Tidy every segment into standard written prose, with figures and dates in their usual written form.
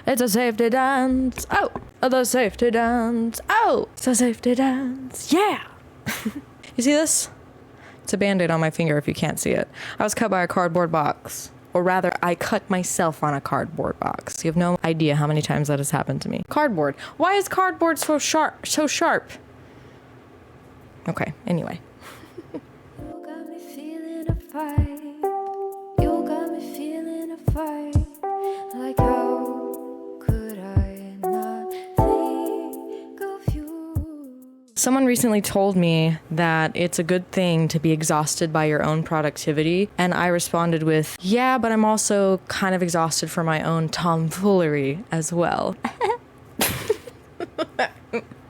It's a safety dance. Oh, the safety dance. Oh, it's a safety dance. Yeah. You see this? It's a Band-Aid on my finger if you can't see it. I was cut by a cardboard box. Or rather, I cut myself on a cardboard box. You have no idea how many times that has happened to me. Cardboard. Why is cardboard so sharp? Okay, anyway. You got me feeling a fight. You got me feeling a fight. Like how could I not think of you? Someone recently told me that it's a good thing to be exhausted by your own productivity. And I responded with, yeah, but I'm also kind of exhausted for my own tomfoolery as well.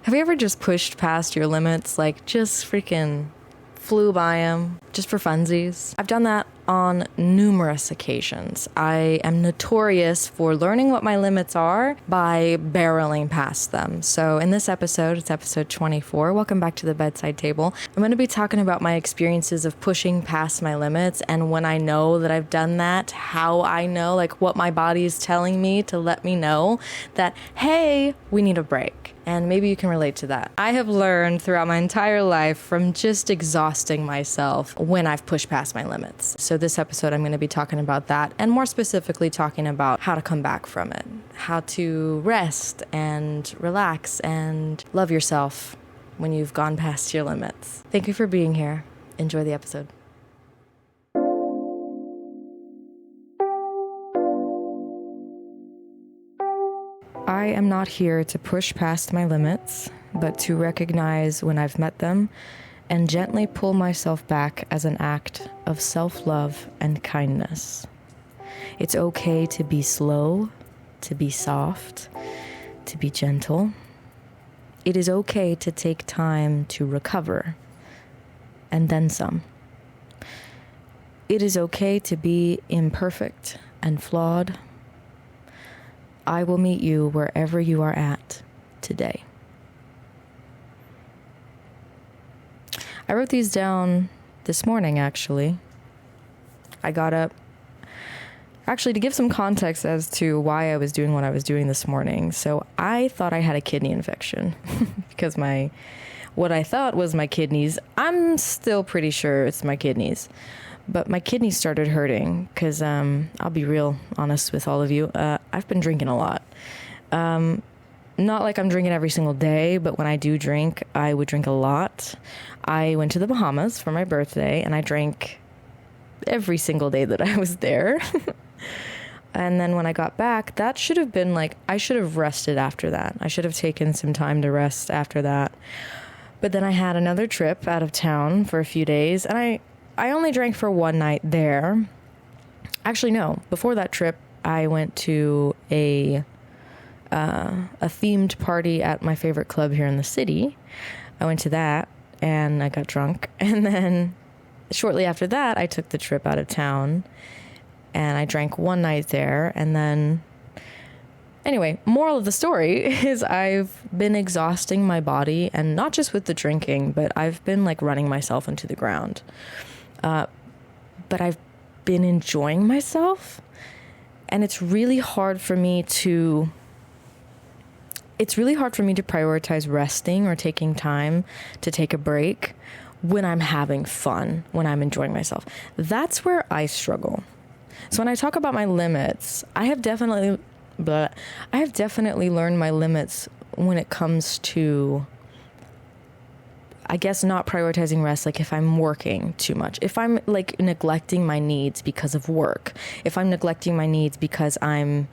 Have you ever just pushed past your limits, like just freaking flew by them just for funsies? I've done that on numerous occasions. I am notorious for learning what my limits are by barreling past them. So in this episode, it's episode 24. Welcome back to the bedside table. I'm going to be talking about my experiences of pushing past my limits and when I know that I've done that, how I know, like what my body is telling me to let me know that, hey, we need a break. And maybe you can relate to that. I have learned throughout my entire life from just exhausting myself when I've pushed past my limits. So this episode, I'm going to be talking about that and more specifically talking about how to come back from it, how to rest and relax and love yourself when you've gone past your limits. Thank you for being here. Enjoy the episode. I am not here to push past my limits, but to recognize when I've met them and gently pull myself back as an act of self-love and kindness. It's okay to be slow, to be soft, to be gentle. It is okay to take time to recover, and then some. It is okay to be imperfect and flawed. I will meet you wherever you are at today. I wrote these down this morning, actually. I got up, actually, to give some context as to why I was doing what I was doing this morning. So I thought I had a kidney infection because what I thought was my kidneys, I'm still pretty sure it's my kidneys. But my kidneys started hurting because I'll be real honest with all of you. I've been drinking a lot. Not like I'm drinking every single day, but when I do drink, I would drink a lot. I went to the Bahamas for my birthday, and I drank every single day that I was there. And then when I got back, that should have been like, I should have rested after that. I should have taken some time to rest after that. But then I had another trip out of town for a few days, and I only drank for one night there. Actually, no. Before that trip, I went to a themed party at my favorite club here in the city. I went to that, and I got drunk. And then shortly after that, I took the trip out of town, and I drank one night there. And then, anyway, moral of the story is I've been exhausting my body, and not just with the drinking, but I've been like running myself into the ground. But I've been enjoying myself, and it's really hard for me to prioritize resting or taking time to take a break when I'm having fun, when I'm enjoying myself. That's where I struggle. So when I talk about my limits, I have definitely learned my limits when it comes to, I guess, not prioritizing rest. Like if I'm working too much, if I'm like neglecting my needs because of work, if I'm neglecting my needs because I'm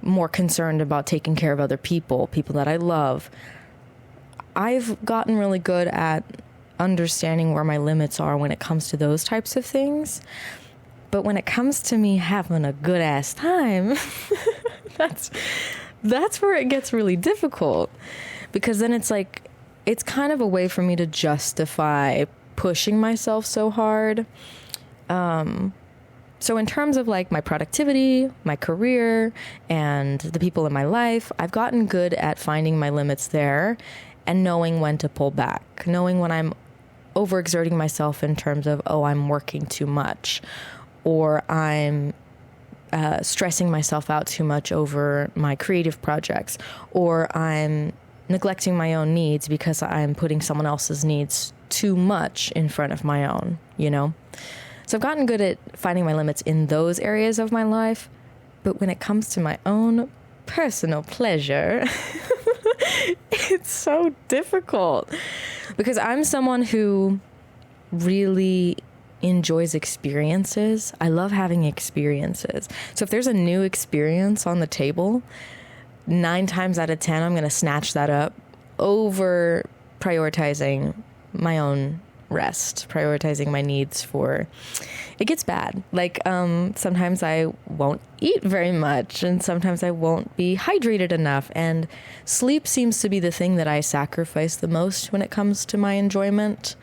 more concerned about taking care of other people that I love, I've gotten really good at understanding where my limits are when it comes to those types of things. But when it comes to me having a good ass time, that's where it gets really difficult, because then it's like, it's kind of a way for me to justify pushing myself so hard. So in terms of like my productivity, my career, and the people in my life, I've gotten good at finding my limits there and knowing when to pull back, knowing when I'm overexerting myself in terms of, oh, I'm working too much, or I'm stressing myself out too much over my creative projects, or I'm neglecting my own needs because I'm putting someone else's needs too much in front of my own, you know? So I've gotten good at finding my limits in those areas of my life, but when it comes to my own personal pleasure, it's so difficult because I'm someone who really enjoys experiences. I love having experiences. So if there's a new experience on the table, 9 times out of 10, I'm going to snatch that up over prioritizing my own rest, prioritizing my needs for... It gets bad. Like, sometimes I won't eat very much, and sometimes I won't be hydrated enough. And sleep seems to be the thing that I sacrifice the most when it comes to my enjoyment.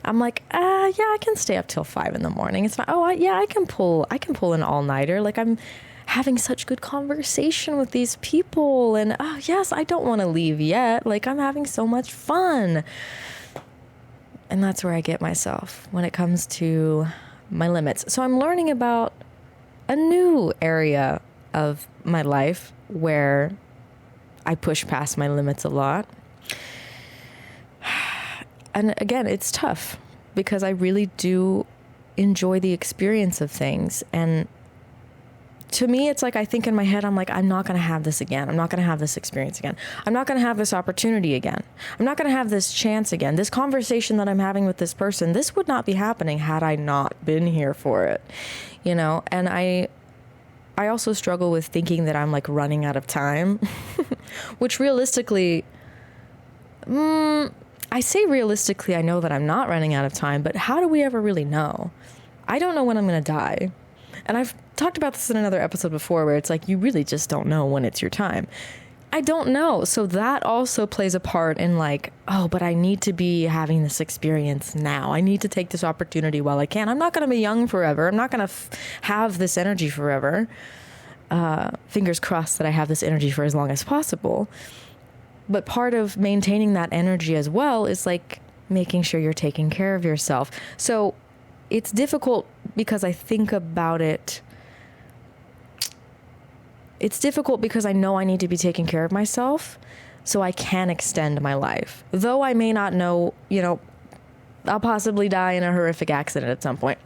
I'm like, yeah, I can stay up till 5 in the morning. It's not, I can pull an all-nighter. Like, I'm having such good conversation with these people, and yes, I don't want to leave yet. Like, I'm having so much fun. And that's where I get myself when it comes to my limits. So I'm learning about a new area of my life where I push past my limits a lot. And again, it's tough because I really do enjoy the experience of things. And to me, it's like I think in my head, I'm like, I'm not going to have this again. I'm not going to have this experience again. I'm not going to have this opportunity again. I'm not going to have this chance again. This conversation that I'm having with this person, this would not be happening had I not been here for it, you know? And I also struggle with thinking that I'm like running out of time, which realistically, I say realistically, I know that I'm not running out of time, but how do we ever really know? I don't know when I'm going to die. And I've talked about this in another episode before where it's like, you really just don't know when it's your time. I don't know. So that also plays a part in like, oh, but I need to be having this experience now. I need to take this opportunity while I can. I'm not going to be young forever. I'm not going to have this energy forever. Fingers crossed that I have this energy for as long as possible. But part of maintaining that energy as well is like making sure you're taking care of yourself. So it's difficult because I think about it. It's difficult because I know I need to be taking care of myself so I can extend my life. Though I may not know, you know, I'll possibly die in a horrific accident at some point.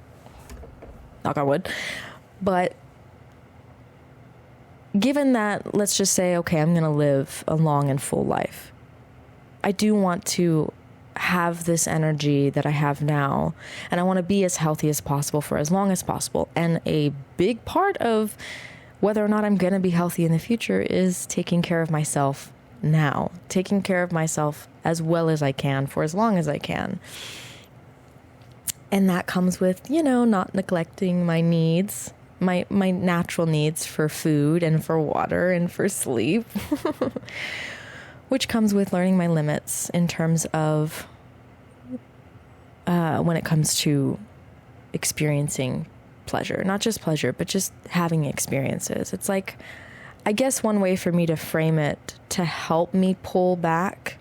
Knock on wood. But given that, let's just say, okay, I'm going to live a long and full life. I do want to have this energy that I have now, and I want to be as healthy as possible for as long as possible. And a big part of whether or not I'm going to be healthy in the future is taking care of myself now, taking care of myself as well as I can for as long as I can. And that comes with, you know, not neglecting my needs, my natural needs for food and for water and for sleep, which comes with learning my limits in terms of when it comes to experiencing pleasure, not just pleasure, but just having experiences. It's like, I guess one way for me to frame it to help me pull back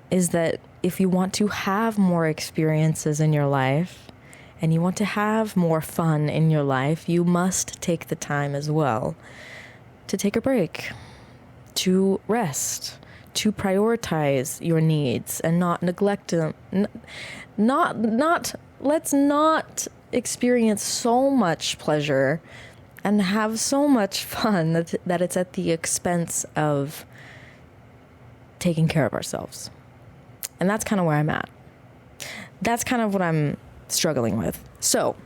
is that if you want to have more experiences in your life and you want to have more fun in your life, you must take the time as well to take a break, to rest, to prioritize your needs and not neglect them. Let's not experience so much pleasure and have so much fun that it's at the expense of taking care of ourselves. And that's kind of where I'm at. That's kind of what I'm struggling with. So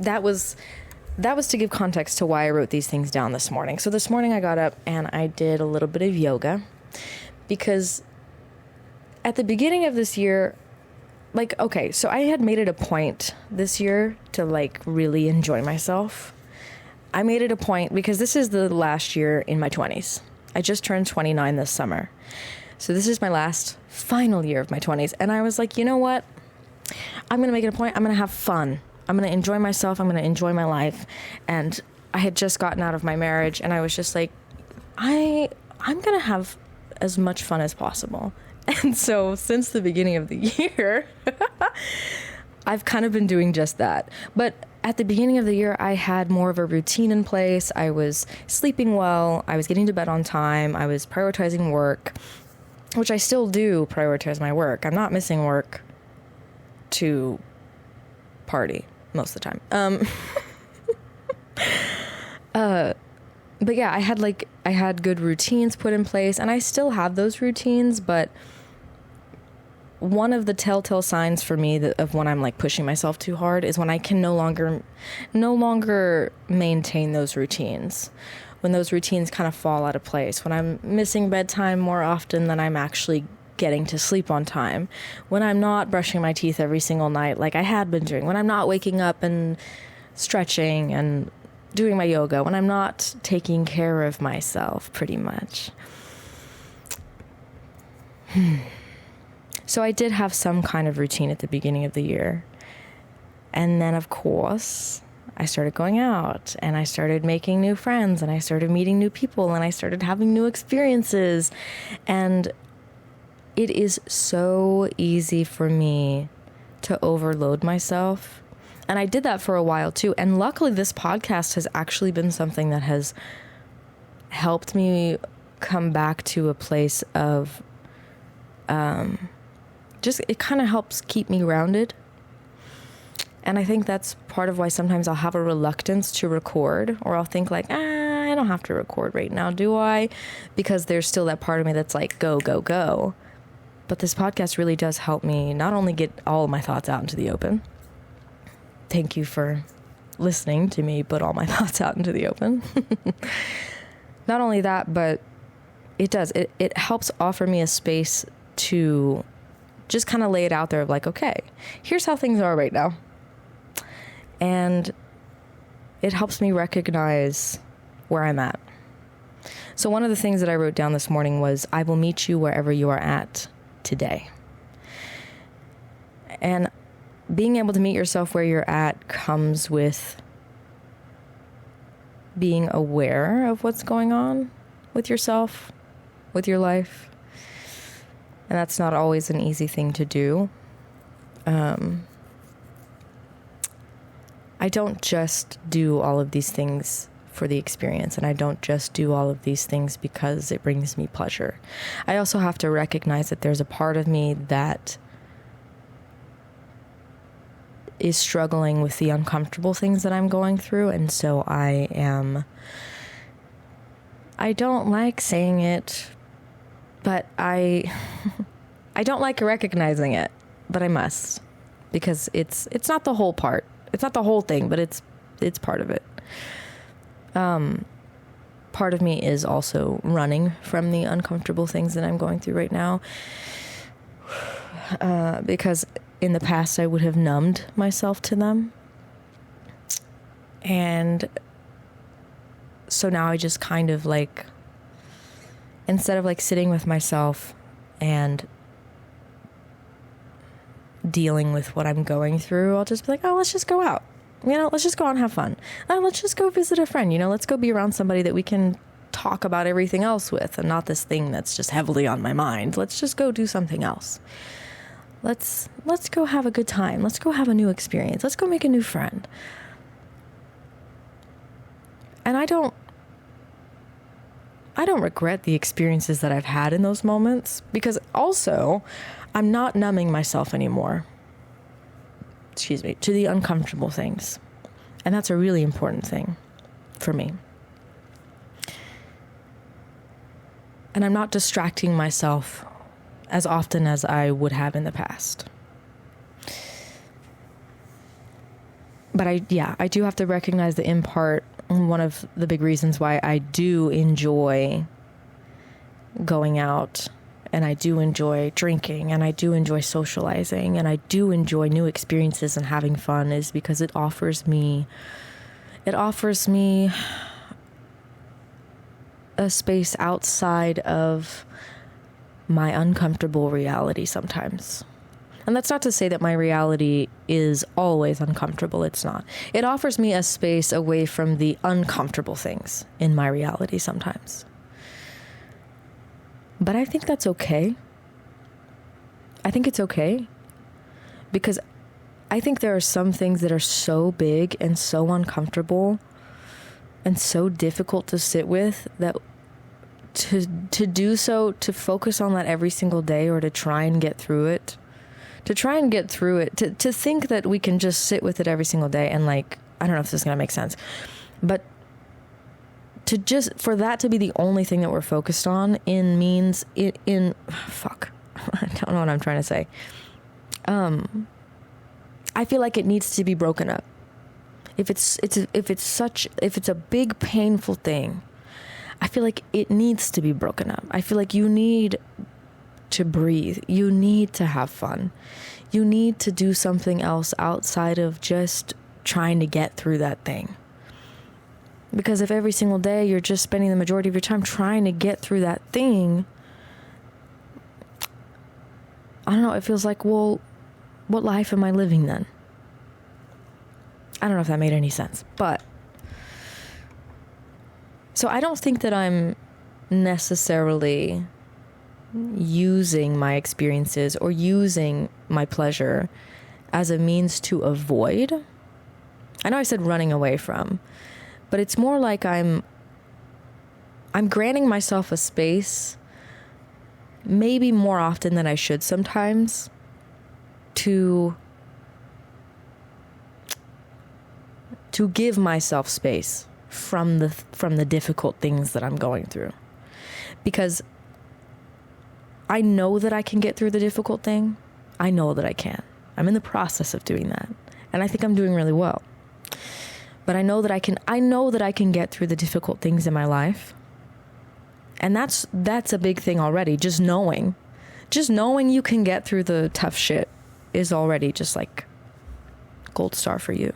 that was to give context to why I wrote these things down this morning. So this morning I got up and I did a little bit of yoga because at the beginning of this year, like, okay, so I had made it a point this year to like really enjoy myself. I made it a point because this is the last year in my 20s. I just turned 29 this summer. So this is my last final year of my 20s. And I was like, you know what? I'm going to make it a point. I'm going to have fun. I'm going to enjoy myself. I'm going to enjoy my life. And I had just gotten out of my marriage and I was just like, I'm going to have as much fun as possible. And so since the beginning of the year, I've kind of been doing just that. But at the beginning of the year, I had more of a routine in place. I was sleeping well. I was getting to bed on time. I was prioritizing work, which I still do prioritize my work. I'm not missing work to party most of the time. But yeah, I had good routines put in place, and I still have those routines, but one of the telltale signs for me of when I'm like pushing myself too hard is when I can no longer maintain those routines. When those routines kind of fall out of place, when I'm missing bedtime more often than I'm actually getting to sleep on time, when I'm not brushing my teeth every single night like I had been doing, when I'm not waking up and stretching and doing my yoga, when I'm not taking care of myself, pretty much. So I did have some kind of routine at the beginning of the year. And then, of course, I started going out, and I started making new friends, and I started meeting new people, and I started having new experiences. And it is so easy for me to overload myself. And I did that for a while too. And luckily this podcast has actually been something that has helped me come back to a place of, it kind of helps keep me grounded. And I think that's part of why sometimes I'll have a reluctance to record, or I'll think like, I don't have to record right now, do I? Because there's still that part of me that's like, go, go, go. But this podcast really does help me not only get all of my thoughts out into the open. Thank you for listening to me put all my thoughts out into the open. Not only that, but it helps offer me a space to just kind of lay it out there of like, okay, here's how things are right now. And it helps me recognize where I'm at. So one of the things that I wrote down this morning was, I will meet you wherever you are at today. And being able to meet yourself where you're at comes with being aware of what's going on with yourself, with your life. And that's not always an easy thing to do. I don't just do all of these things for the experience, and I don't just do all of these things because it brings me pleasure. I also have to recognize that there's a part of me that is struggling with the uncomfortable things that I'm going through, and so I don't like saying it, but I don't like recognizing it, but I must, because it's not the whole part. It's not the whole thing, but it's part of it. Part of me is also running from the uncomfortable things that I'm going through right now, because in the past I would have numbed myself to them. And so now I just kind of like, instead of like sitting with myself and dealing with what I'm going through, I'll just be like, oh, let's just go out. Let's just go out and have fun. Let's just go visit a friend. Let's go be around somebody that we can talk about everything else with, and not this thing that's just heavily on my mind. Let's just go do something else. Let's go have a good time. Let's go have a new experience. Let's go make a new friend. And I don't regret the experiences that I've had in those moments, because also I'm not numbing myself anymore. To the uncomfortable things. And that's a really important thing for me. And I'm not distracting myself as often as I would have in the past. But I do have to recognize that in part, one of the big reasons why I do enjoy going out, and I do enjoy drinking, and I do enjoy socializing, and I do enjoy new experiences and having fun, is because it offers me a space outside of my uncomfortable reality sometimes. And that's not to say that my reality is always uncomfortable. It's not. It offers me a space away from the uncomfortable things in my reality sometimes. But I think that's okay. I think it's okay, because I think there are some things that are so big and so uncomfortable and so difficult to sit with that to do so, to focus on that every single day, or to try and get through it, to think that we can just sit with it every single day and like, I don't know if this is going to make sense, but for that to be the only thing that we're focused on fuck, I don't know what I'm trying to say. I feel like it needs to be broken up. If it's a big painful thing, I feel like it needs to be broken up. I feel like you need to breathe. You need to have fun. You need to do something else outside of just trying to get through that thing. Because if every single day you're just spending the majority of your time trying to get through that thing, I don't know, it feels like, well, what life am I living then? I don't know if that made any sense, but so I don't think that I'm necessarily using my experiences or using my pleasure as a means to avoid. I know I said running away from, but it's more like I'm granting myself a space, maybe more often than I should sometimes, to give myself space from the difficult things that I'm going through. Because I know that I can get through the difficult thing. I know that I can. I'm in the process of doing that. And I think I'm doing really well. But I know that I can get through the difficult things in my life. And that's a big thing already. Just knowing you can get through the tough shit is already just like gold star for you.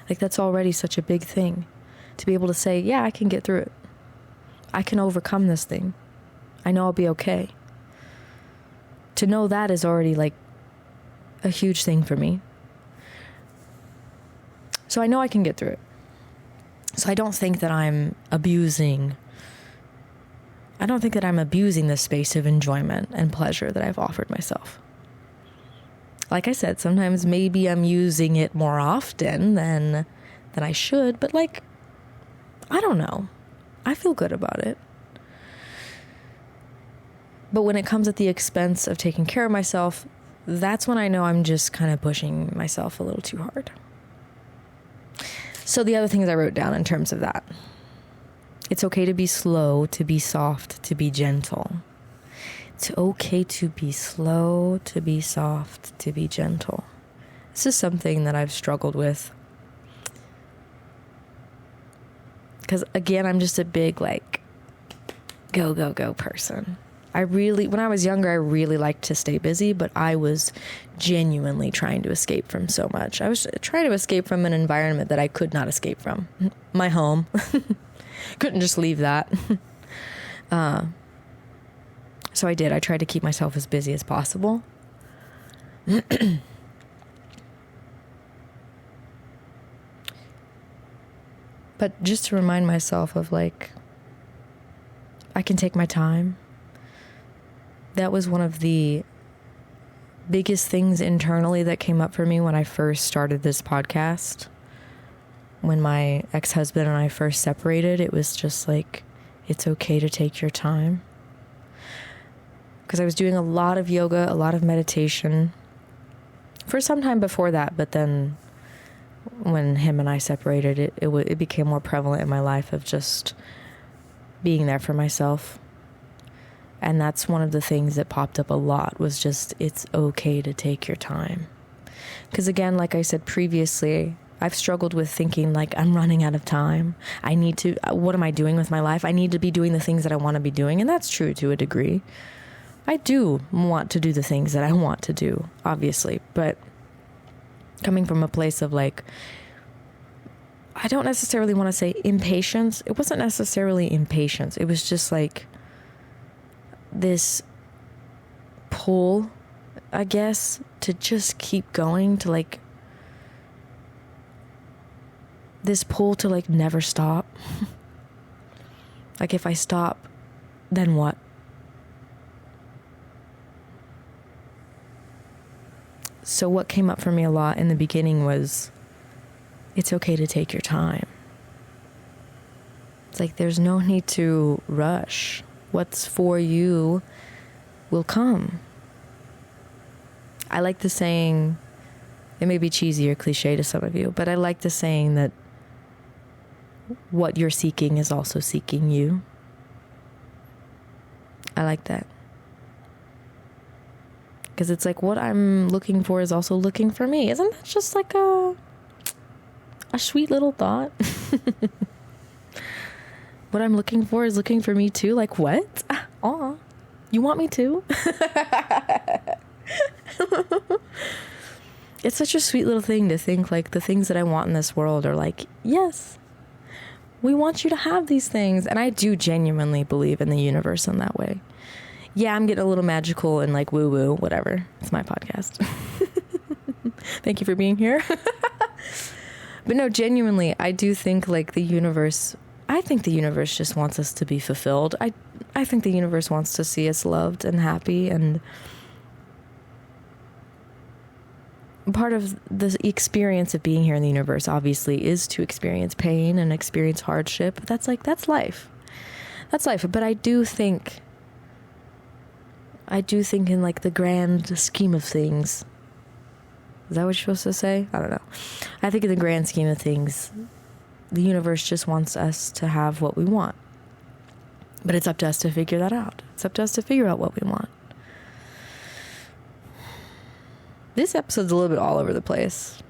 Like, that's already such a big thing, to be able to say, yeah, I can get through it. I can overcome this thing. I know I'll be okay. To know that is already like a huge thing for me. So I know I can get through it. So I don't think that I'm abusing the space of enjoyment and pleasure that I've offered myself. Like I said, sometimes maybe I'm using it more often than I should, but like, I don't know. I feel good about it. But when it comes at the expense of taking care of myself, that's when I know I'm just kind of pushing myself a little too hard. So the other things I wrote down in terms of that: it's okay to be slow, to be soft, to be gentle. It's okay to be slow, to be soft, to be gentle. This is something that I've struggled with. Because again, I'm just a big like go, go, go person. When I was younger, I really liked to stay busy, but I was genuinely trying to escape from so much. I was trying to escape from an environment that I could not escape from. My home. Couldn't just leave that. So I did. I tried to keep myself as busy as possible. But just to remind myself of like, I can take my time. That was one of the biggest things internally that came up for me when I first started this podcast. When my ex-husband and I first separated, it was just like, it's okay to take your time. Because I was doing a lot of yoga, a lot of meditation for some time before that. But then when him and I separated, it became more prevalent in my life of just being there for myself. And that's one of the things that popped up a lot, was just, it's okay to take your time. Because again, like I said previously, I've struggled with thinking like, I'm running out of time. What am I doing with my life? I need to be doing the things that I want to be doing. And that's true to a degree. I do want to do the things that I want to do, obviously. But coming from a place of like, I don't necessarily want to say impatience. It wasn't necessarily impatience. It was just like this pull, I guess, to just keep going, to like this pull to like never stop. Like, if I stop, then what? So what came up for me a lot in the beginning was, it's okay to take your time. It's like, there's no need to rush. What's for you will come. I like the saying, it may be cheesy or cliche to some of you, but I like the saying that what you're seeking is also seeking you. I like that. Because it's like, what I'm looking for is also looking for me. Isn't that just like a sweet little thought? What I'm looking for is looking for me too. Like, what? Aw, you want me to? It's such a sweet little thing to think like the things that I want in this world are like, yes, we want you to have these things. And I do genuinely believe in the universe in that way. Yeah, I'm getting a little magical and like woo woo, whatever. It's my podcast. Thank you for being here. But no, genuinely, I do think like I think the universe just wants us to be fulfilled. I think the universe wants to see us loved and happy, and part of the experience of being here in the universe obviously is to experience pain and experience hardship. That's life. That's life. But I do think in like the grand scheme of things. Is that what you're supposed to say? I don't know. I think in the grand scheme of things, the universe just wants us to have what we want. But it's up to us to figure that out. It's up to us to figure out what we want. This episode's a little bit all over the place.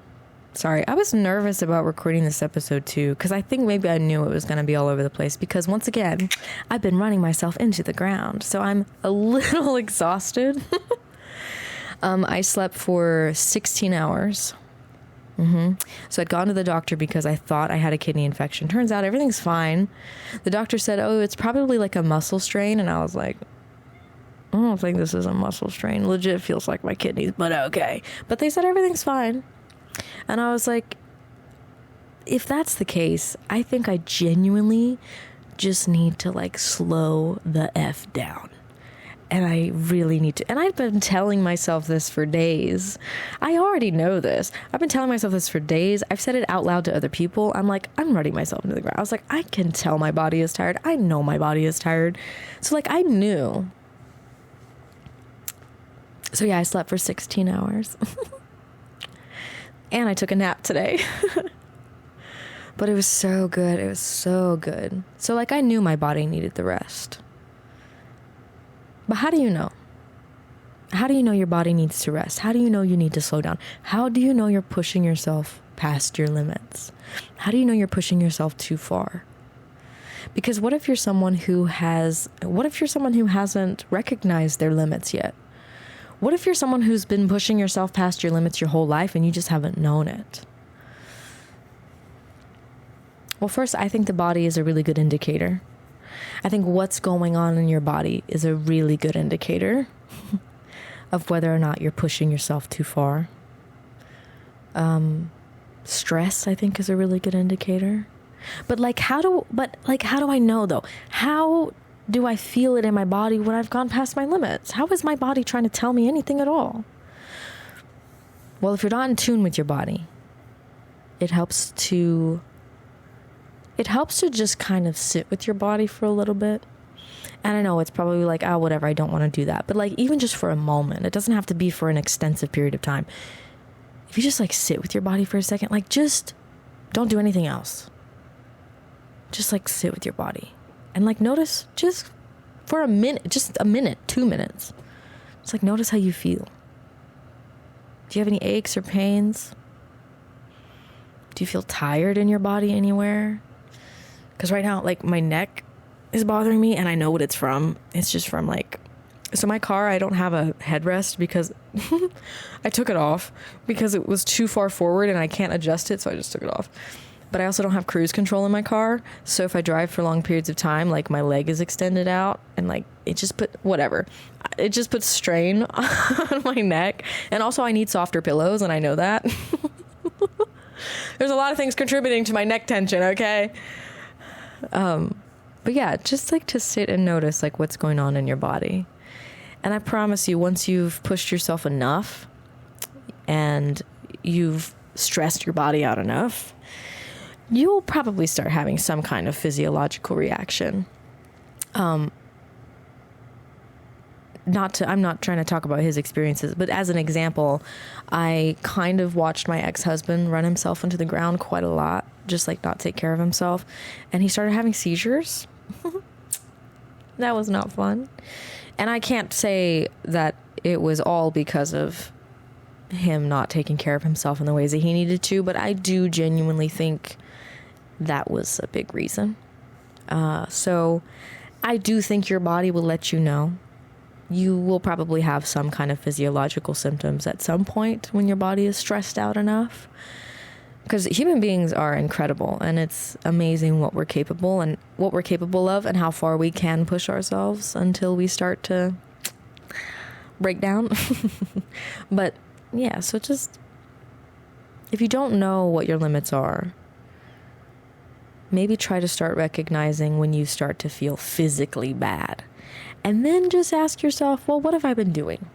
Sorry, I was nervous about recording this episode too, because I think maybe I knew it was going to be all over the place, because once again, I've been running myself into the ground. So I'm a little exhausted. I slept for 16 hours. So I'd gone to the doctor because I thought I had a kidney infection. Turns out everything's fine. The doctor said, oh, it's probably like a muscle strain. And I was like, I don't think this is a muscle strain. Legit feels like my kidneys, but okay. But they said everything's fine. And I was like, if that's the case, I think I genuinely just need to like slow the F down. And I really need to. And I've been telling myself this for days. I already know this. I've been telling myself this for days. I've said it out loud to other people. I'm like, I'm running myself into the ground. I was like, I can tell my body is tired. I know my body is tired. So like, I knew. So yeah, I slept for 16 hours. And I took a nap today. But it was so good. It was so good. So like, I knew my body needed the rest. But how do you know? How do you know your body needs to rest? How do you know you need to slow down? How do you know you're pushing yourself past your limits? How do you know you're pushing yourself too far? Because what if you're someone who hasn't recognized their limits yet? What if you're someone who's been pushing yourself past your limits your whole life and you just haven't known it? Well, first, I think the body is a really good indicator. I think what's going on in your body is a really good indicator of whether or not you're pushing yourself too far. Stress, I think, is a really good indicator. But how do I know though? How do I feel it in my body when I've gone past my limits? How is my body trying to tell me anything at all? Well, if you're not in tune with your body, it helps to just kind of sit with your body for a little bit. And I know it's probably like, oh, whatever, I don't want to do that. But like, even just for a moment, it doesn't have to be for an extensive period of time. If you just like sit with your body for a second, like just don't do anything else. Just like sit with your body and like notice just for a minute, 2 minutes. Just like notice how you feel. Do you have any aches or pains? Do you feel tired in your body anywhere? Because right now, like my neck is bothering me and I know what it's from. It's just from so my car, I don't have a headrest because I took it off because it was too far forward and I can't adjust it. So I just took it off. But I also don't have cruise control in my car. So if I drive for long periods of time, like my leg is extended out and like it just puts strain on my neck. And also I need softer pillows and I know that. There's a lot of things contributing to my neck tension, okay? But yeah, just like to sit and notice like what's going on in your body. And I promise you, once you've pushed yourself enough, and you've stressed your body out enough, you'll probably start having some kind of physiological reaction. I'm not trying to talk about his experiences, but as an example, I kind of watched my ex-husband run himself into the ground quite a lot, just like not take care of himself. And he started having seizures. That was not fun. And I can't say that it was all because of him not taking care of himself in the ways that he needed to, but I do genuinely think that was a big reason. So I do think your body will let you know. You will probably have some kind of physiological symptoms at some point when your body is stressed out enough. Because human beings are incredible, and it's amazing what we're capable of and how far we can push ourselves until we start to break down. But yeah, so just, if you don't know what your limits are, maybe try to start recognizing when you start to feel physically bad. And then just ask yourself, well, what have I been doing?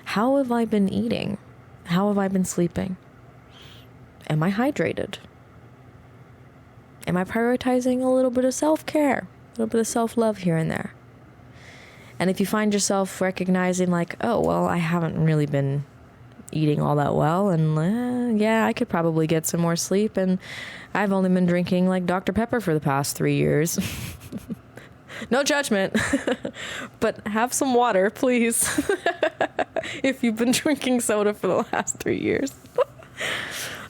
How have I been eating? How have I been sleeping? Am I hydrated? Am I prioritizing a little bit of self-care, a little bit of self-love here and there? And if you find yourself recognizing like, oh, well, I haven't really been eating all that well, and yeah, I could probably get some more sleep, and I've only been drinking like Dr. Pepper for the past 3 years. No judgment, but have some water, please. If you've been drinking soda for the last 3 years.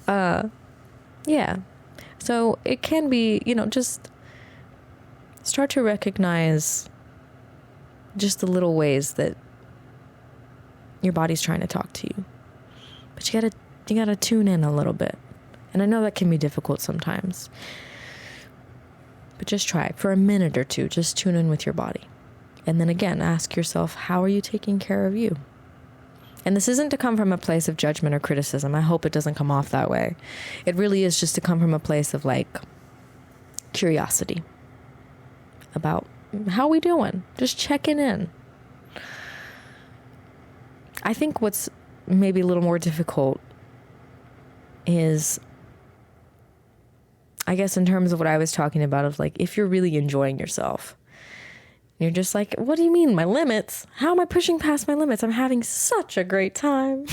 Yeah. So it can be, just start to recognize just the little ways that your body's trying to talk to you. But you gotta tune in a little bit. And I know that can be difficult sometimes. But just try for a minute or two. Just tune in with your body. And then again, ask yourself, how are you taking care of you? And this isn't to come from a place of judgment or criticism. I hope it doesn't come off that way. It really is just to come from a place of like curiosity about how we doing. Just checking in. I think what's maybe a little more difficult is, I guess in terms of what I was talking about, of like, if you're really enjoying yourself, you're just like, what do you mean my limits? How am I pushing past my limits? I'm having such a great time.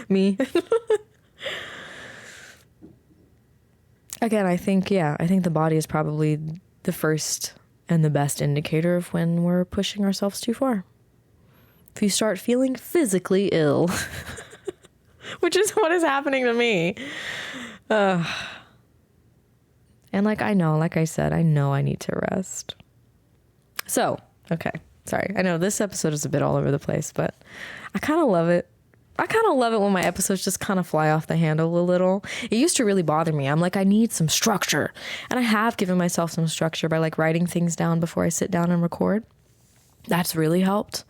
Me. Again, I think the body is probably the first and the best indicator of when we're pushing ourselves too far. If you start feeling physically ill, which is what is happening to me. And like I said, I know I need to rest. So, okay, sorry. I know this episode is a bit all over the place, but I kind of love it. I kind of love it when my episodes just kind of fly off the handle a little. It used to really bother me. I'm like, I need some structure. And I have given myself some structure by like writing things down before I sit down and record. That's really helped.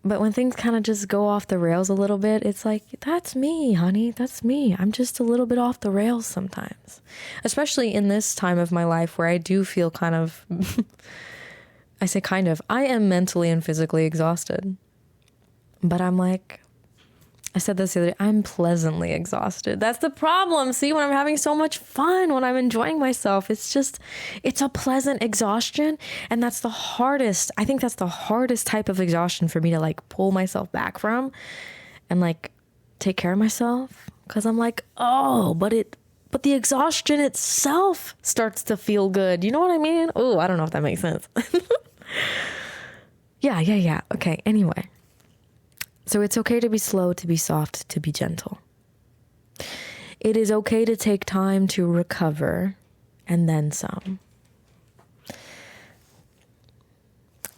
But when things kind of just go off the rails a little bit, it's like, that's me, honey. That's me. I'm just a little bit off the rails sometimes. Especially in this time of my life where I do feel kind of... I am mentally and physically exhausted. But I'm like, I said this the other day, I'm pleasantly exhausted. That's the problem. See, when I'm having so much fun, when I'm enjoying myself, it's a pleasant exhaustion. And that's the hardest. I think that's the hardest type of exhaustion for me to like pull myself back from and like take care of myself. Cause I'm like, oh, but the exhaustion itself starts to feel good. You know what I mean? Oh, I don't know if that makes sense. Yeah. Okay. Anyway. So it's okay to be slow, to be soft, to be gentle. It is okay to take time to recover and then some.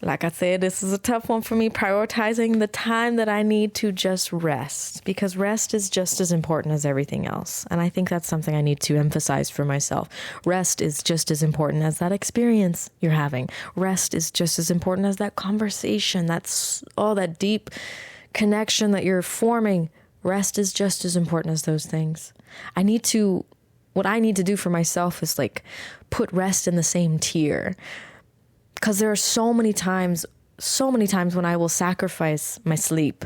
Like I said, this is a tough one for me, prioritizing the time that I need to just rest, because rest is just as important as everything else. And I think that's something I need to emphasize for myself. Rest is just as important as that experience you're having. Rest is just as important as that conversation. That's all that deep connection that you're forming. Rest is just as important as those things. What I need to do for myself is like put rest in the same tier. Because there are so many times when I will sacrifice my sleep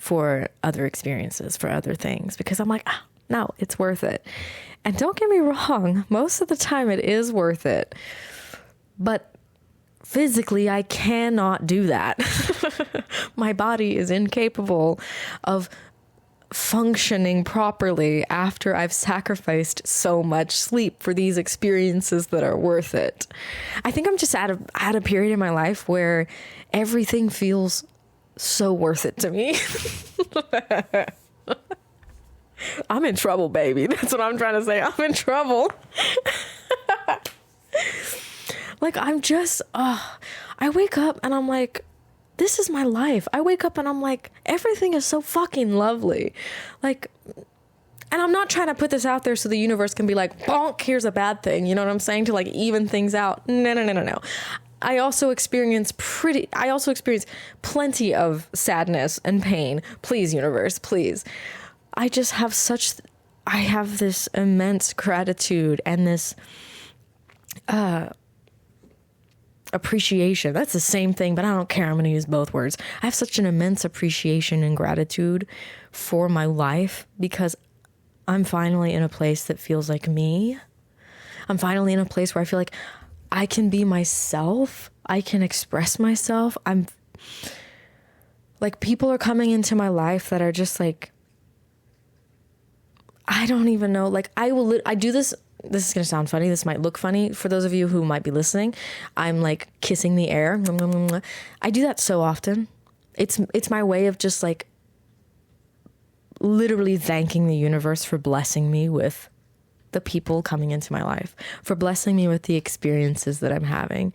for other experiences, for other things, because I'm like, no, it's worth it. And don't get me wrong, most of the time it is worth it. But physically, I cannot do that. My body is incapable of functioning properly after I've sacrificed so much sleep for these experiences that are worth it. I think I'm just at a period in my life where everything feels so worth it to me. I'm in trouble, baby. That's what I'm trying to say. I'm in trouble. Like, I'm just, I wake up and I'm like, this is my life. I wake up and I'm like, everything is so fucking lovely. Like, and I'm not trying to put this out there so the universe can be like, bonk, here's a bad thing. You know what I'm saying? To like even things out. No. I also experience plenty of sadness and pain. Please, universe, please. I have this immense gratitude and this, appreciation. That's the same thing, but I don't care. I'm going to use both words. I have such an immense appreciation and gratitude for my life because I'm finally in a place that feels like me. I'm finally in a place where I feel like I can be myself. I can express myself. I'm like, people are coming into my life that are just like, I don't even know. Like, I do this. This is going to sound funny. This might look funny for those of you who might be listening. I'm like kissing the air. I do that so often. It's my way of just like literally thanking the universe for blessing me with the people coming into my life, for blessing me with the experiences that I'm having.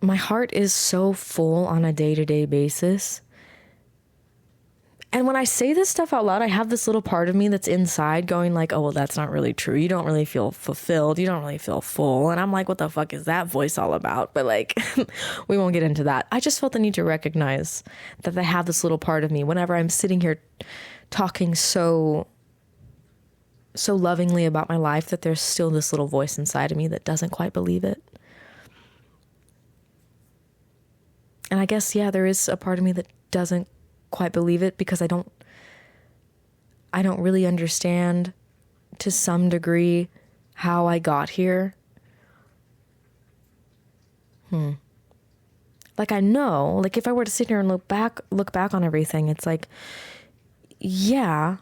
My heart is so full on a day-to-day basis. And when I say this stuff out loud, I have this little part of me that's inside going like, oh, well, that's not really true. You don't really feel fulfilled. You don't really feel full. And I'm like, what the fuck is that voice all about? But like, we won't get into that. I just felt the need to recognize that I have this little part of me whenever I'm sitting here talking so lovingly about my life, that there's still this little voice inside of me that doesn't quite believe it. And I guess, yeah, there is a part of me that doesn't quite believe it because I don't really understand to some degree how I got here. Like, I know, like if I were to sit here and look back on everything, it's like, yeah,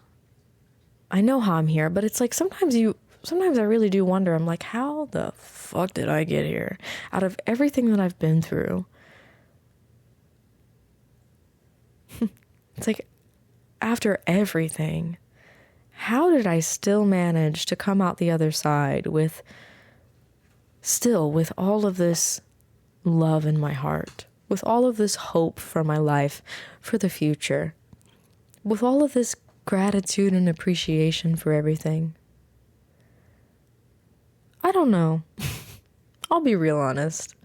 I know how I'm here, but it's like sometimes I really do wonder. I'm like, how the fuck did I get here? Out of everything that I've been through. It's like, after everything, how did I still manage to come out the other side with all of this love in my heart, with all of this hope for my life, for the future, with all of this gratitude and appreciation for everything? I don't know. I'll be real honest.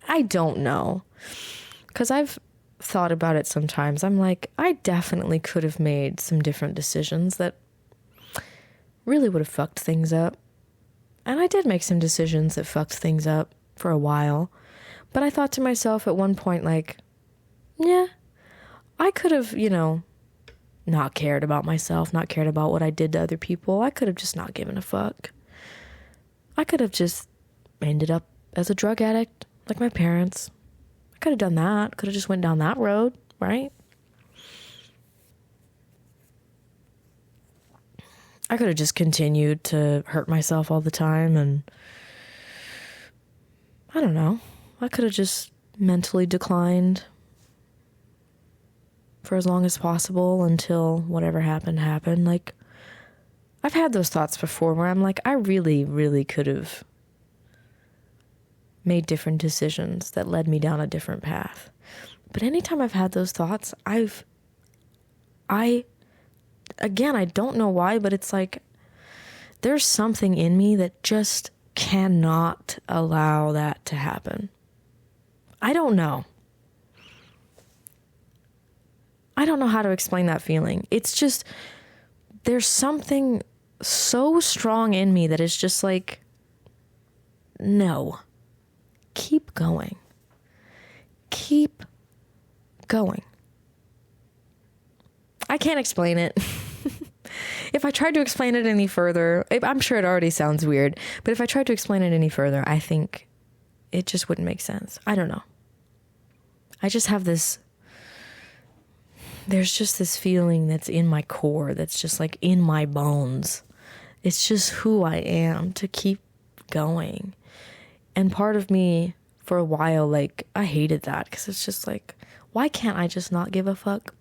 I don't know. Because I've thought about it sometimes. I'm like, I definitely could have made some different decisions that really would have fucked things up. And I did make some decisions that fucked things up for a while. But I thought to myself at one point, like, yeah, I could have, not cared about myself, not cared about what I did to other people. I could have just not given a fuck. I could have just ended up as a drug addict like my parents. I could have done that. Could have just went down that road, right? I could have just continued to hurt myself all the time, and I don't know. I could have just mentally declined for as long as possible until whatever happened. Like, I've had those thoughts before where I'm like, I really, really could have made different decisions that led me down a different path. But anytime I've had those thoughts, I don't know why, but it's like there's something in me that just cannot allow that to happen. I don't know. I don't know how to explain that feeling. It's just, there's something so strong in me that is just like, no. Keep going. Keep going. I can't explain it. If I tried to explain it any further, I'm sure it already sounds weird, but if I tried to explain it any further, I think it just wouldn't make sense. I don't know. I just have there's just this feeling that's in my core, that's just like in my bones. It's just who I am, to keep going. And part of me, for a while, like, I hated that, because it's just like, why can't I just not give a fuck?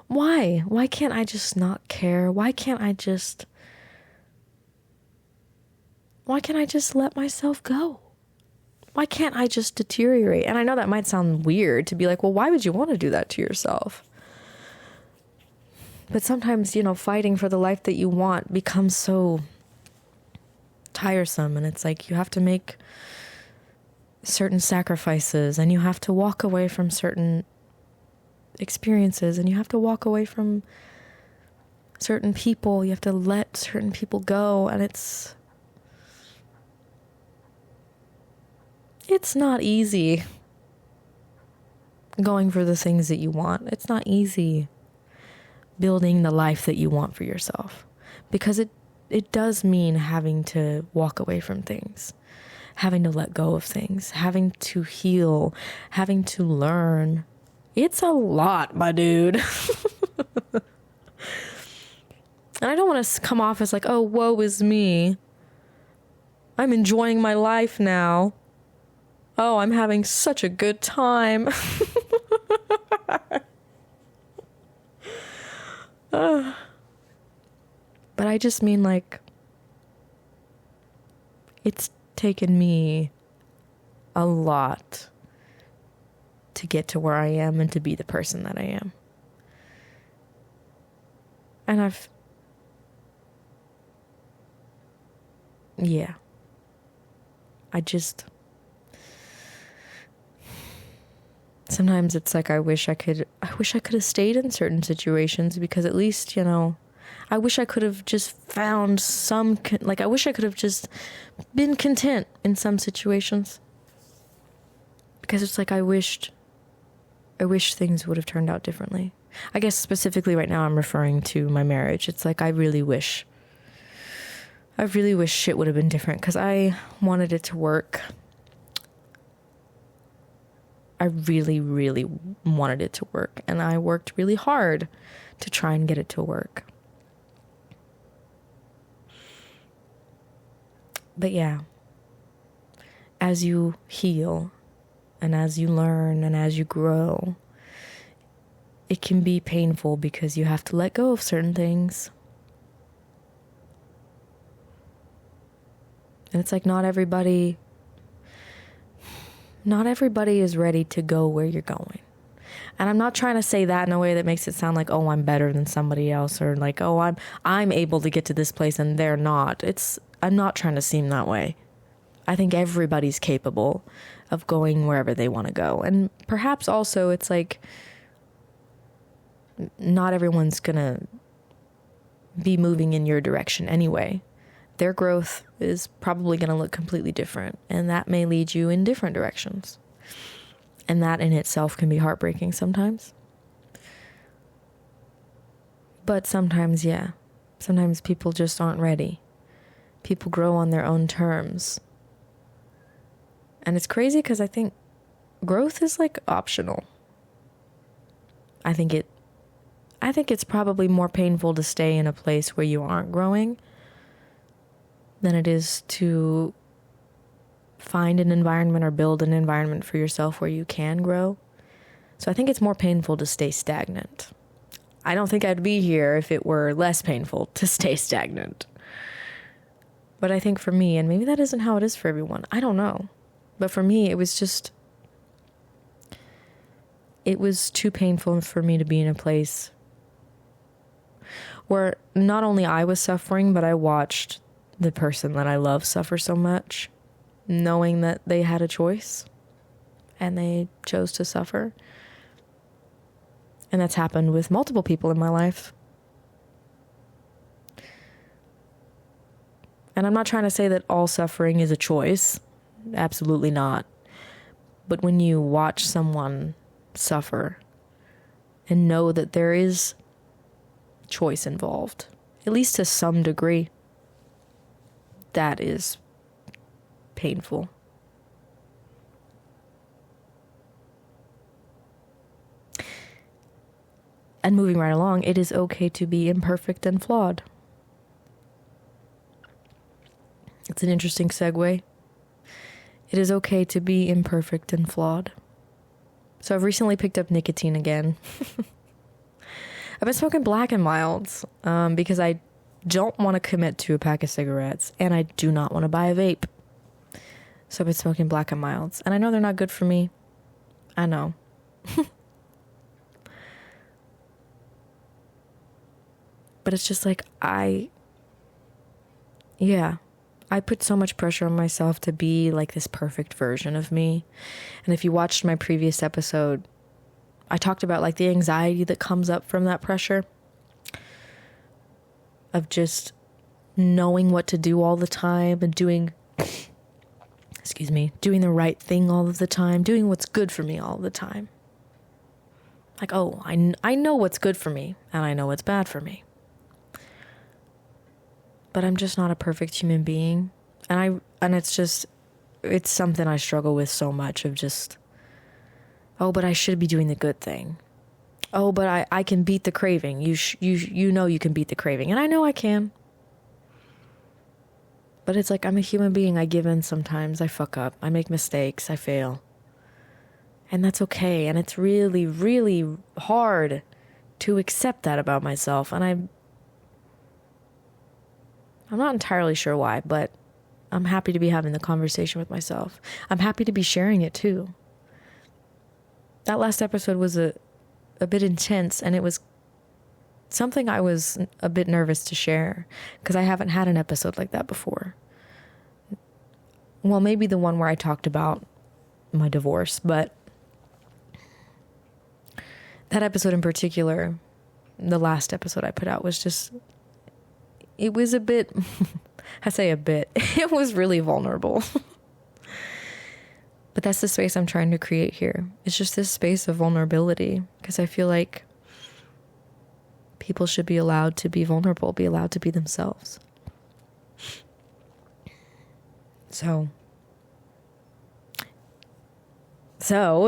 Why? Why can't I just not care? Why can't I just let myself go? Why can't I just deteriorate? And I know that might sound weird to be like, well, why would you want to do that to yourself? But sometimes, fighting for the life that you want becomes so tiresome, and it's like you have to make certain sacrifices, and you have to walk away from certain experiences, and you have to walk away from certain people. You have to let certain people go, and it's not easy going for the things that you want. It's not easy building the life that you want for yourself, because it does mean having to walk away from things, having to let go of things, having to heal, having to learn. It's a lot, my dude. And I don't want to come off as like, oh, woe is me. I'm enjoying my life now. Oh, I'm having such a good time. But I just mean, like, it's taken me a lot to get to where I am and to be the person that I am. And sometimes it's like I wish I could have stayed in certain situations, because at least, I wish I could have just found I wish I could have just been content in some situations. Because it's like I wish things would have turned out differently. I guess specifically right now I'm referring to my marriage. It's like I really wish shit would have been different, because I wanted it to work. I really, really wanted it to work, and I worked really hard to try and get it to work. But yeah, as you heal and as you learn and as you grow, it can be painful, because you have to let go of certain things. And it's like not everybody is ready to go where you're going. And I'm not trying to say that in a way that makes it sound like, oh, I'm better than somebody else, or like, oh, I'm able to get to this place and they're not. I'm not trying to seem that way. I think everybody's capable of going wherever they want to go. And perhaps also it's like not everyone's going to be moving in your direction anyway. Their growth is probably going to look completely different, and that may lead you in different directions. And that in itself can be heartbreaking sometimes. But sometimes, yeah. Sometimes people just aren't ready. People grow on their own terms. And it's crazy, because I think growth is like optional. I think it's probably more painful to stay in a place where you aren't growing than it is to find an environment or build an environment for yourself where you can grow. So I think it's more painful to stay stagnant. I don't think I'd be here if it were less painful to stay stagnant. But I think for me, and maybe that isn't how it is for everyone, I don't know. But for me, it was too painful for me to be in a place where not only I was suffering, but I watched the person that I love suffer so much, knowing that they had a choice and they chose to suffer. And that's happened with multiple people in my life. And I'm not trying to say that all suffering is a choice. Absolutely not. But when you watch someone suffer and know that there is choice involved, at least to some degree. That is painful. And moving right along, it is okay to be imperfect and flawed. It's an interesting segue. It is okay to be imperfect and flawed. So I've recently picked up nicotine again. I've been smoking Black and Milds because I don't want to commit to a pack of cigarettes and I do not want to buy a vape. So I've been smoking Black and Milds. And I know they're not good for me. I know. But it's just like I put so much pressure on myself to be like this perfect version of me. And if you watched my previous episode, I talked about like the anxiety that comes up from that pressure of just knowing what to do all the time and doing the right thing all of the time, doing what's good for me all the time. Like, oh, I know what's good for me and I know what's bad for me. But I'm just not a perfect human being. And it's something I struggle with so much of just, oh, but I should be doing the good thing. Oh, but I can beat the craving. You know you can beat the craving. And I know I can. But it's like I'm a human being. I give in sometimes. I fuck up. I make mistakes. I fail. And that's okay. And it's really, really hard to accept that about myself. And I'm not entirely sure why, but I'm happy to be having the conversation with myself. I'm happy to be sharing it too. That last episode was a bit intense, and it was something I was a bit nervous to share because I haven't had an episode like that before. Well, maybe the one where I talked about my divorce, but that episode in particular, the last episode I put out was just... It was a bit, I say a bit, it was really vulnerable. But that's the space I'm trying to create here. It's just this space of vulnerability because I feel like people should be allowed to be vulnerable, be allowed to be themselves. So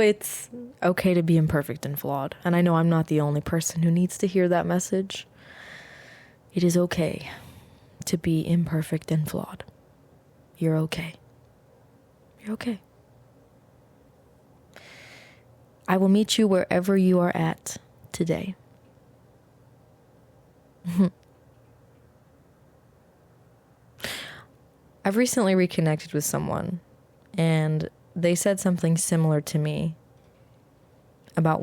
it's okay to be imperfect and flawed. And I know I'm not the only person who needs to hear that message. It is okay to be imperfect and flawed. You're okay. You're okay. I will meet you wherever you are at today. I've recently reconnected with someone, and they said something similar to me about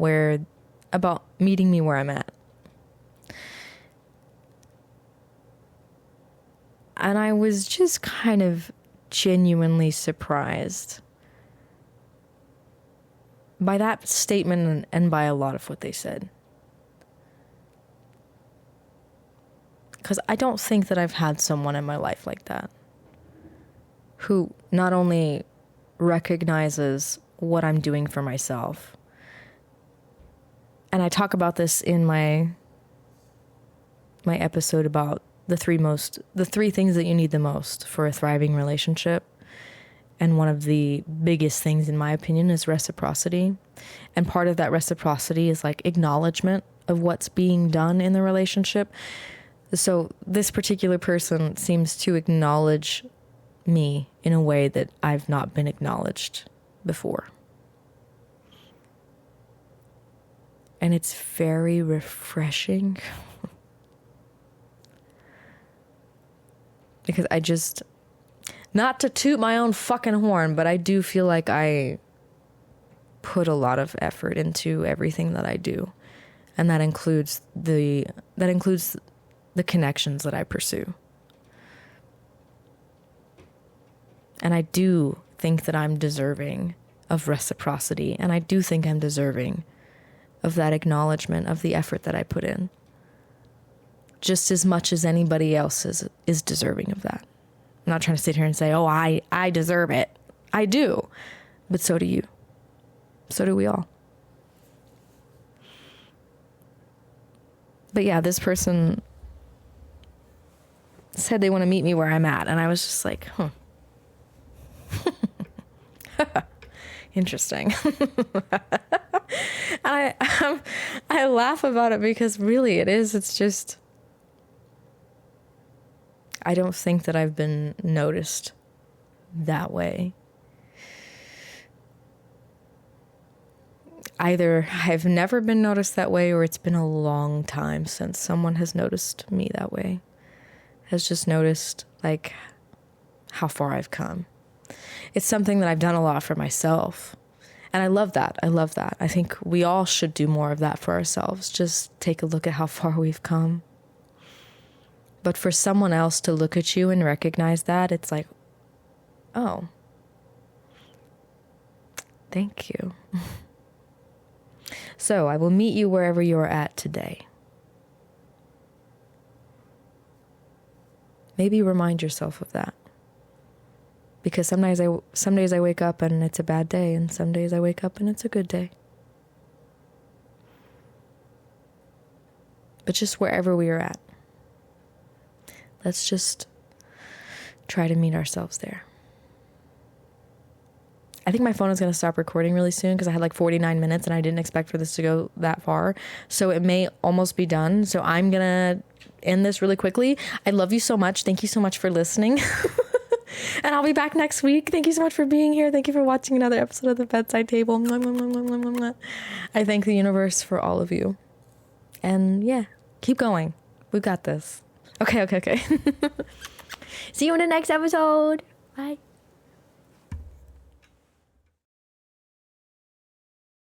meeting me where I'm at. And I was just kind of genuinely surprised by that statement and by a lot of what they said. Because I don't think that I've had someone in my life like that who not only recognizes what I'm doing for myself, and I talk about this in my episode about the three things that you need the most for a thriving relationship. And one of the biggest things, in my opinion, is reciprocity. And part of that reciprocity is like acknowledgement of what's being done in the relationship. So this particular person seems to acknowledge me in a way that I've not been acknowledged before. And it's very refreshing. Because I just, not to toot my own fucking horn, but I do feel like I put a lot of effort into everything that I do. And that includes the connections that I pursue. And I do think that I'm deserving of reciprocity. And I do think I'm deserving of that acknowledgement of the effort that I put in. Just as much as anybody else is deserving of that. I'm not trying to sit here and say, oh, I deserve it. I do. But so do you. So do we all. But yeah, this person said they want to meet me where I'm at. And I was just like, interesting. And I laugh about it because really it is. It's just, I don't think that I've been noticed that way. Either I've never been noticed that way, or it's been a long time since someone has noticed me that way. Has just noticed like how far I've come. It's something that I've done a lot for myself. And I love that. I love that. I think we all should do more of that for ourselves. Just take a look at how far we've come. But for someone else to look at you and recognize that, it's like, oh, thank you. So I will meet you wherever you are at today. Maybe remind yourself of that. Because some days I wake up and it's a bad day, and some days I wake up and it's a good day. But just wherever we are at, let's just try to meet ourselves there. I think my phone is going to stop recording really soon because I had like 49 minutes and I didn't expect for this to go that far. So it may almost be done. So I'm going to end this really quickly. I love you so much. Thank you so much for listening. And I'll be back next week. Thank you so much for being here. Thank you for watching another episode of The Bedside Table. I thank the universe for all of you. And yeah, keep going. We've got this. Okay. See you in the next episode. Bye.